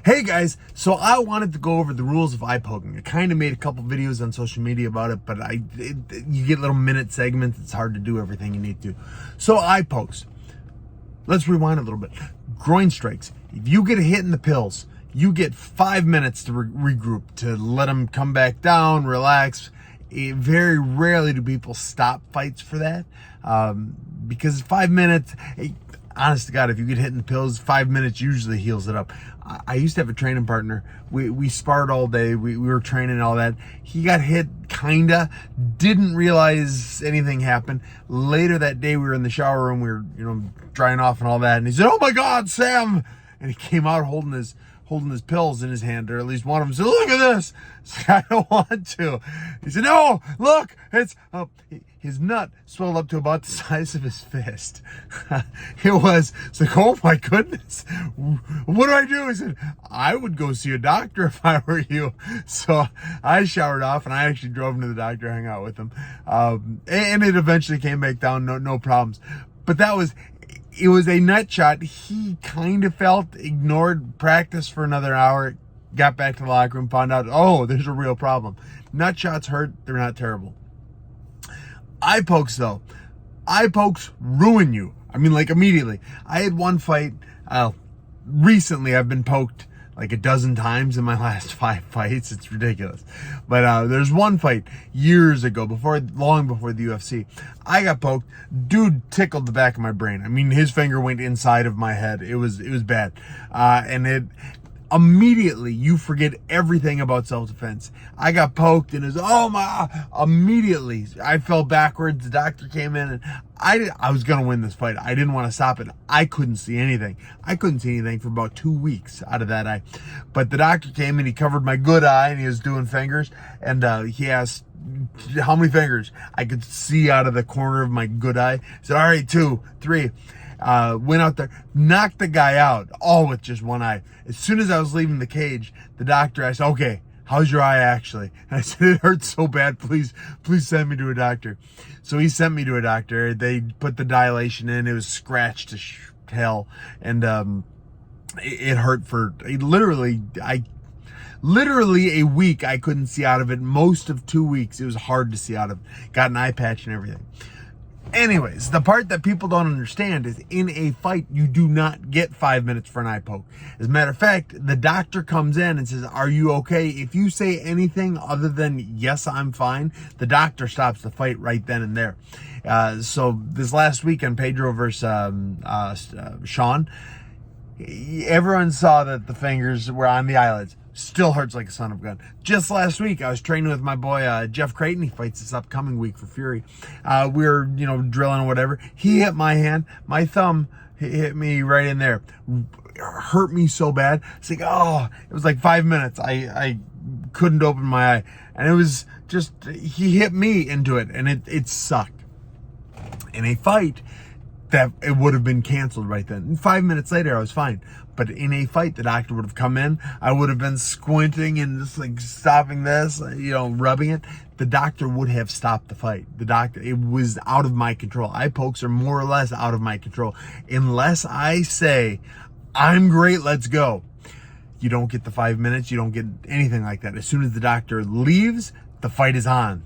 Hey guys, so I wanted to go over the rules of eye poking. I kind of made a couple videos on social media about it, but you get little minute segments. It's hard to do everything you need to. So eye pokes. Let's rewind a little bit. Groin strikes. If you get a hit in the pills, you get 5 minutes to regroup, to let them come back down, relax. Very rarely do people stop fights for that, because 5 minutes. Honest to God, if you get hit in the pills, 5 minutes usually heals it up. I used to have a training partner. We sparred all day. We were training and all that. He got hit, kinda. Didn't realize anything happened. Later that day, we were in the shower room. We were, drying off and all that. And he said, "Oh my God, Sam!" And he came out holding his pills in his hand, or at least one of them. Said, "Look at this." I don't want to. He said, "No, look, it's his nut swelled up to about the size of his fist." It's like, oh my goodness, what do I do? He said, "I would go see a doctor if I were you." So I showered off and I actually drove him to the doctor, hang out with him, and it eventually came back down, no problems. But it was a nut shot. He kind of ignored practice for another hour, got back to the locker room, found out, oh, there's a real problem. Nut shots hurt. They're not terrible. Eye pokes, though. Eye pokes ruin you. I mean, like, immediately. I had one fight. Recently, I've been poked like a dozen times in my last 5 fights. It's ridiculous. But there's one fight years ago, long before the UFC. I got poked. Dude tickled the back of my brain. I mean, his finger went inside of my head. It was bad. And immediately you forget everything about self-defense. I got poked and immediately I fell backwards. The doctor came in and I was going to win this fight. I didn't want to stop it. I couldn't see anything. I couldn't see anything for about 2 weeks out of that eye. But the doctor came and he covered my good eye and he was doing fingers. And he asked how many fingers I could see out of the corner of my good eye. He said, "All right, 2, 3. Went out there, knocked the guy out, all with just one eye. As soon as I was leaving the cage, the doctor asked, "Okay, how's your eye actually?" And I said, "It hurts so bad, please send me to a doctor." So he sent me to a doctor. They put the dilation in. It was scratched to hell. And it hurt for literally a week. I couldn't see out of it. Most of 2 weeks, it was hard to see out of. Got an eye patch and everything. Anyways, the part that people don't understand is in a fight, you do not get 5 minutes for an eye poke. As a matter of fact, the doctor comes in and says, "Are you okay?" If you say anything other than "yes, I'm fine," the doctor stops the fight right then and there. So this last weekend, Pedro versus Sean, everyone saw that the fingers were on the eyelids. Still hurts like a son of a gun. Just last week, I was training with my boy, Jeff Creighton. He fights this upcoming week for Fury. We were, drilling or whatever. He hit my hand. My thumb hit me right in there. It hurt me so bad. It's like, it was like 5 minutes. I couldn't open my eye. And it was just, he hit me into it, and it sucked. In a fight, that it would have been canceled right then. And 5 minutes later, I was fine. But in a fight, the doctor would have come in. I would have been squinting and just like stopping this, rubbing it. The doctor would have stopped the fight. It was out of my control. Eye pokes are more or less out of my control. Unless I say, "I'm great, let's go." You don't get the 5 minutes. You don't get anything like that. As soon as the doctor leaves, the fight is on.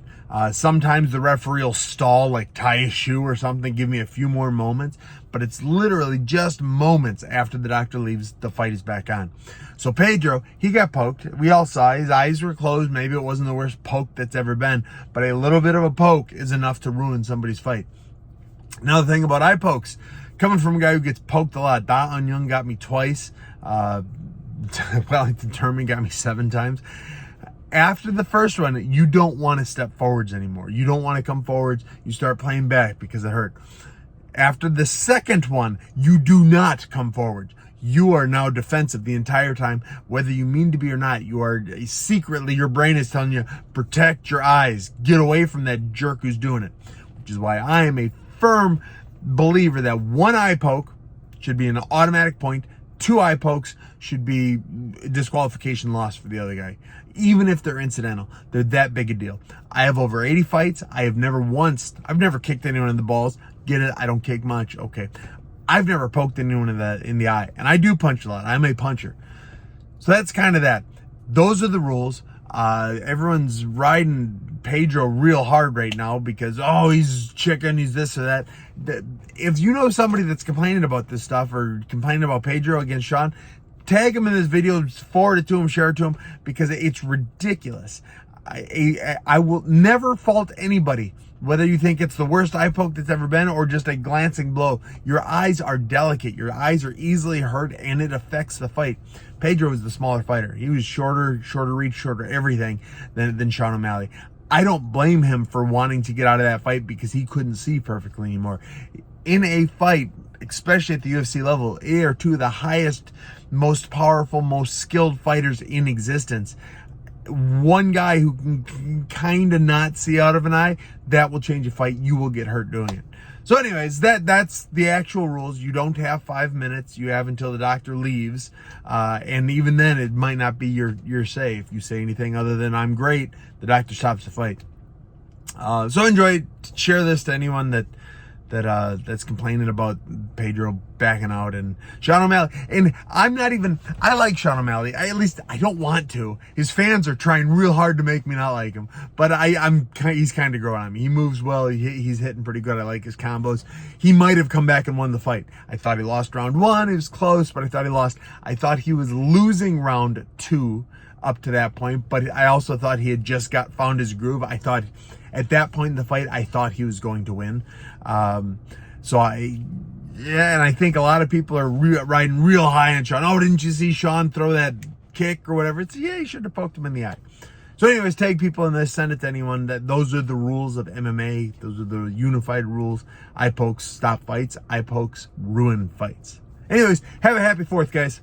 Sometimes the referee will stall, like tie a shoe or something, give me a few more moments, but it's literally just moments after the doctor leaves, the fight is back on. So Pedro, he got poked. We all saw his eyes were closed. Maybe it wasn't the worst poke that's ever been, but a little bit of a poke is enough to ruin somebody's fight. Now the thing about eye pokes, coming from a guy who gets poked a lot, Da Un Young got me twice. Wellington Turman got me 7 times. After the first one, you don't want to step forwards anymore. You don't want to come forwards. You start playing back because it hurt. After the second one, you do not come forward. You are now defensive the entire time, whether you mean to be or not. You are secretly, your brain is telling you, protect your eyes. Get away from that jerk who's doing it. Which is why I am a firm believer that 1 eye poke should be an automatic point. 2 eye pokes should be disqualification loss for the other guy. Even if they're incidental, they're that big a deal. I have over 80 fights. I've never kicked anyone in the balls. Get it? I don't kick much. Okay. I've never poked anyone in the eye. And I do punch a lot. I'm a puncher. So that's kind of that. Those are the rules. Everyone's riding Pedro real hard right now because, oh, he's chicken, he's this or that. If you know somebody that's complaining about this stuff or complaining about Pedro against Sean, tag him in this video, forward it to him, share it to him, because it's ridiculous. I will never fault anybody, whether you think it's the worst eye poke that's ever been or just a glancing blow. Your eyes are delicate. Your eyes are easily hurt, and it affects the fight. Pedro was the smaller fighter. He was shorter reach, shorter everything than Sean O'Malley. I don't blame him for wanting to get out of that fight because he couldn't see perfectly anymore. In a fight, especially at the UFC level, they are two of the highest, most powerful, most skilled fighters in existence. One guy who can kind of not see out of an eye, that will change a fight. You will get hurt doing it. So anyways, that's the actual rules. You don't have 5 minutes. You have until the doctor leaves. And even then, it might not be your say. If you say anything other than "I'm great," the doctor stops the fight. So enjoy. Share this to anyone that's complaining about Pedro backing out and Sean O'Malley. And I like Sean O'Malley. At least I don't want to. His fans are trying real hard to make me not like him. But he's kind of growing on me. He moves well. He's hitting pretty good. I like his combos. He might have come back and won the fight. I thought he lost round 1. It was close, but I thought he lost. I thought he was losing round 2 up to that point. But I also thought he had just found his groove. I thought at that point in the fight, I thought he was going to win. And I think a lot of people are riding real high on Sean. Oh, didn't you see Sean throw that kick or whatever? Yeah, he should have poked him in the eye. So anyways, tag people in this, send it to anyone. Those are the rules of MMA. Those are the unified rules. Eye pokes stop fights. Eye pokes ruin fights. Anyways, have a happy 4th, guys.